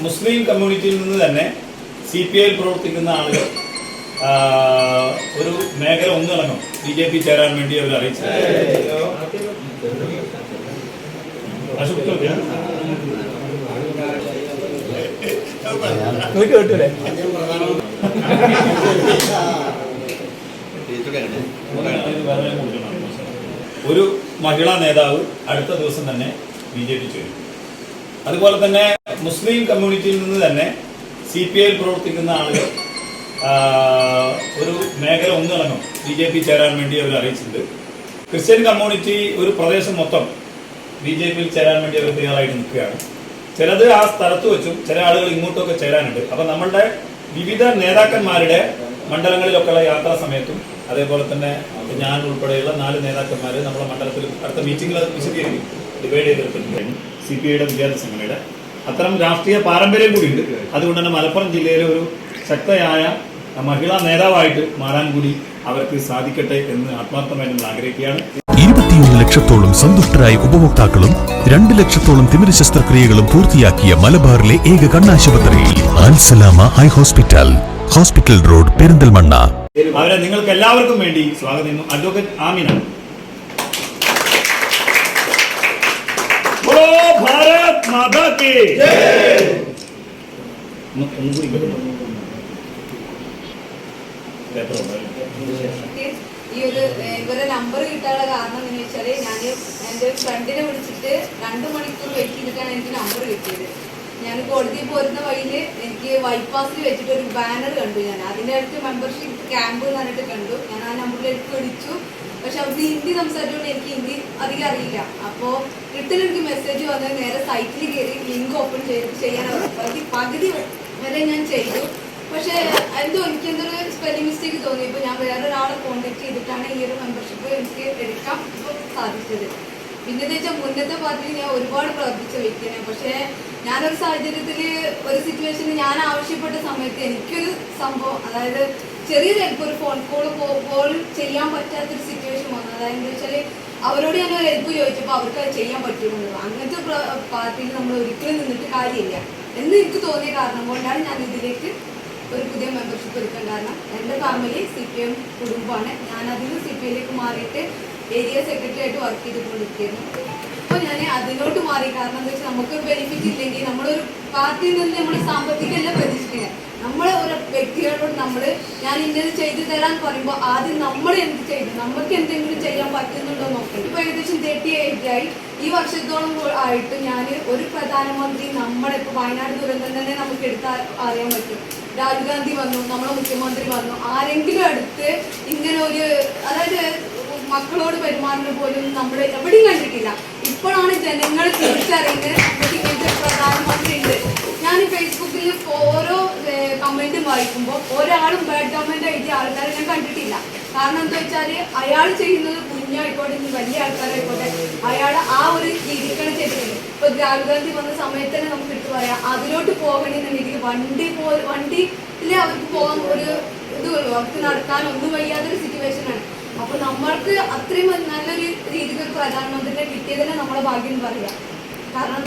മുസ്ലിം കമ്മ്യൂണിറ്റിയിൽ നിന്ന് തന്നെ CPI പ്രവർത്തിക്കുന്ന ആളുകൾ ഒരു മേഖല ഒന്നിറങ്ങും BJP ചേരാൻ വേണ്ടി അവർ അറിയിച്ചു. ഒരു മഹിളാ നേതാവ് അടുത്ത ദിവസം തന്നെ BJP ചേരും. അതുപോലെ തന്നെ മുസ്ലിം കമ്മ്യൂണിറ്റിയിൽ നിന്ന് തന്നെ CPI പ്രവർത്തിക്കുന്ന ആളുകൾ ഒരു മേഖല ഒന്നിറങ്ങും BJP ചേരാൻ വേണ്ടി അവർ അറിയിച്ചിട്ടുണ്ട്. ക്രിസ്ത്യൻ കമ്മ്യൂണിറ്റി ഒരു പ്രദേശം മൊത്തം BJPയിൽ ചേരാൻ വേണ്ടി അവർ തയ്യാറായിട്ട് നിൽക്കുകയാണ്. ചിലത് ആ സ്ഥലത്ത് വെച്ചും ചില ആളുകൾ ഇങ്ങോട്ടൊക്കെ ചേരാനുണ്ട്. അപ്പൊ നമ്മളുടെ വിവിധ നേതാക്കന്മാരുടെ മണ്ഡലങ്ങളിലൊക്കെയുള്ള യാത്രാ സമയത്തും അതേപോലെ തന്നെ ഞാൻ ഉൾപ്പെടെയുള്ള 4 നേതാക്കന്മാർ നമ്മുടെ മണ്ഡലത്തിൽ അടുത്ത മീറ്റിംഗിൽ വിശദീകരിക്കും ഡിവൈഡ് ചെയ്തെടുത്തിട്ടുണ്ട്. CPIയുടെ വിദ്യാർത്ഥി സംഘടനയുടെ അത്തരം രാഷ്ട്രീയ പാരമ്പര്യം കൂടിയുണ്ട്. അതുകൊണ്ട് തന്നെ മലപ്പുറം ജില്ലയിലെ ഒരു ശക്തയായ മഹിളാ നേതാവായിട്ട് മാറാൻ കൂടി അവർക്ക് സാധിക്കട്ടെ എന്ന് ആത്മാർത്ഥമായി നമ്മൾ ആഗ്രഹിക്കുകയാണ്. 21 ലക്ഷത്തോളം സന്തുഷ്ടരായ ഉപഭോക്താക്കളും 2 ലക്ഷത്തോളം തിമിര ശസ്ത്രക്രിയകളും പൂർത്തിയാക്കിയ മലബാറിലെ ഏക കണ്ണാശുപത്രി Al Salama high hospital, hospital road, Perinthalmanna. അവരെ നിങ്ങൾക്ക് എല്ലാവർക്കും വേണ്ടി സ്വാഗതം ചെയ്യുന്നു. അഡ്വക്കേറ്റ് ആമിന. ഭാരത് മാതാ കി ജയ്. ഈ ഒരു ഇവരെ നമ്പർ കിട്ടാനുള്ള കാരണം എന്ന് വെച്ചാല് ഞാൻ എൻ്റെ ഫ്രണ്ടിനെ വിളിച്ചിട്ട് 2 മണിക്കൂർ വെയിറ്റ് ചെയ്തിട്ടാണ് എനിക്ക് നമ്പർ കിട്ടിയത്. ഞാൻ കോടതിയിൽ പോരുന്ന വഴിയിൽ എനിക്ക് ബൈപ്പാസിൽ വെച്ചിട്ട് ഒരു ബാനർ കണ്ടു. ഞാൻ അതിൻ്റെ അടുത്ത് മെമ്പർഷിപ്പ് ക്യാമ്പ് എന്ന് പറഞ്ഞിട്ട് കണ്ടു. ഞാൻ ആ നമ്പറിലേക്ക് വിളിച്ചു. പക്ഷെ അവിടെ ഹിന്ദി സംസാരിച്ചുകൊണ്ട് എനിക്ക് ഹിന്ദി അധികം അറിയില്ല. അപ്പോൾ റിട്ടേൺ എനിക്ക് മെസ്സേജ് വന്നത് നേരെ സൈറ്റിൽ കയറി ലിങ്ക് ഓപ്പൺ ചെയ്യാൻ പകുതി വരെ ഞാൻ ചെയ്തു. പക്ഷെ എന്തോ എനിക്കെന്തൊരു സ്പെല്ലിംഗ് മിസ്റ്റേക്ക് തോന്നിയപ്പോൾ ഞാൻ വേറൊരാളെ കോൺടാക്ട് ചെയ്തിട്ടാണ് ഈ ഒരു മെമ്പർഷിപ്പ് എനിക്ക് എടുക്കാൻ ഇപ്പോൾ സാധിച്ചത്. പിന്നെന്ന് വെച്ചാൽ മുന്നത്തെ പാർട്ടിയിൽ ഞാൻ ഒരുപാട് പ്രവർത്തിച്ച വ്യക്തിയാണ്. പക്ഷേ ഞാനൊരു സാഹചര്യത്തിൽ ഒരു സിറ്റുവേഷനിൽ ഞാൻ ആവശ്യപ്പെട്ട സമയത്ത് എനിക്കൊരു സംഭവം, അതായത് ചെറിയൊരു ഹെൽപ്പ്, ഒരു ഫോൺ കോൾ ചെയ്യാൻ പറ്റാത്തൊരു സിറ്റുവേഷൻ വന്നു. അതായത് എന്താ വെച്ചാൽ അവരോട് ഞാൻ ഒരു ഹെൽപ്പ് ചോദിച്ചപ്പോൾ അവർക്ക് അത് ചെയ്യാൻ പറ്റുള്ളൂ. അങ്ങനത്തെ പാർട്ടിയിൽ നമ്മൾ ഒരിക്കലും നിന്നിട്ട് കാര്യമില്ല എന്ന് എനിക്ക് തോന്നിയ കാരണം കൊണ്ടാണ് ഞാൻ ഇതിലേക്ക് ഒരു പുതിയ മെമ്പർഷിപ്പ് എടുക്കാൻ കാരണം. എൻ്റെ ഫാമിലി CPM കുടുംബമാണ്. ഞാൻ അതിന് CPIയിലേക്ക് മാറിയിട്ട് ഏരിയ സെക്രട്ടറി ആയിട്ട് വർക്ക് ചെയ്തുകൊണ്ടിരിക്കുന്നു. അപ്പോൾ ഞാൻ അതിലോട്ട് മാറി. കാരണം എന്താ വെച്ചാൽ നമുക്കൊരു ബെനിഫിറ്റ് ഇല്ലെങ്കിൽ നമ്മളൊരു പാർട്ടിയിൽ നിന്ന് നമ്മൾ സാമ്പത്തികമല്ല പ്രതീക്ഷിക്കുന്നത്. നമ്മൾ ഒരു വ്യക്തികളോട് ഞാൻ ഇന്നത് ചെയ്തു തരാൻ പറയുമ്പോൾ ആദ്യം നമ്മൾ എന്ത് ചെയ്തു, നമുക്ക് എന്തെങ്കിലും ചെയ്യാൻ പറ്റുന്നുണ്ടോ നോക്കണം. ഇപ്പോൾ ഏകദേശം 38 ആയി. ഈ വർഷത്തോളം ആയിട്ട് ഞാൻ ഒരു പ്രധാനമന്ത്രി, നമ്മുടെ ഇപ്പോൾ വയനാട് ദുരന്തം തന്നെ നമുക്ക് എടുത്താൽ അറിയാൻ പറ്റും. രാഹുൽ ഗാന്ധി വന്നു, നമ്മുടെ മുഖ്യമന്ത്രി വന്നു. ആരെങ്കിലും അടുത്ത് ഇങ്ങനെ ഒരു, അതായത് മക്കളോട് പെരുമാറുന്ന പോലും നമ്മൾ എവിടെയും കണ്ടിട്ടില്ല. ഇപ്പോഴാണ് ജനങ്ങൾ തിരിച്ചറിയുന്നത് നമുക്ക് ഇങ്ങനത്തെ പ്രധാനമന്ത്രി ഉണ്ട്. ഞാൻ ഫേസ്ബുക്കിൽ ഓരോ കമന്റും വായിക്കുമ്പോൾ ഒരാളും ബാഡ് കമന്റ് എഴുതിയ ആൾക്കാരെ ഞാൻ കണ്ടിട്ടില്ല. കാരണം എന്താ വെച്ചാൽ അയാൾ ചെയ്യുന്നത് കുഞ്ഞായിക്കോട്ടെ വലിയ ആൾക്കാരായിക്കോട്ടെ അയാൾ ആ ഒരു രീതിക്കാണ് ചെയ്തിട്ടുണ്ട്. ഇപ്പൊ രാഹുൽ ഗാന്ധി വന്ന സമയത്ത് തന്നെ നമുക്ക് എടുത്ത് പറയാം, അതിലോട്ട് പോകണമെന്നുണ്ടെങ്കിൽ വണ്ടിയിൽ അവർക്ക് പോകാൻ ഒരു ഇതുള്ളൂ, അവർക്ക് നടക്കാനൊന്നും വയ്യാത്തൊരു സിറ്റുവേഷനാണ്. അപ്പൊ നമ്മൾക്ക് അത്രയും നല്ലൊരു രീതിക്ക് ഒരു പ്രധാനമന്ത്രിനെ കിട്ടിയതന്നെ നമ്മളെ ഭാഗ്യം പറയാം. കാരണം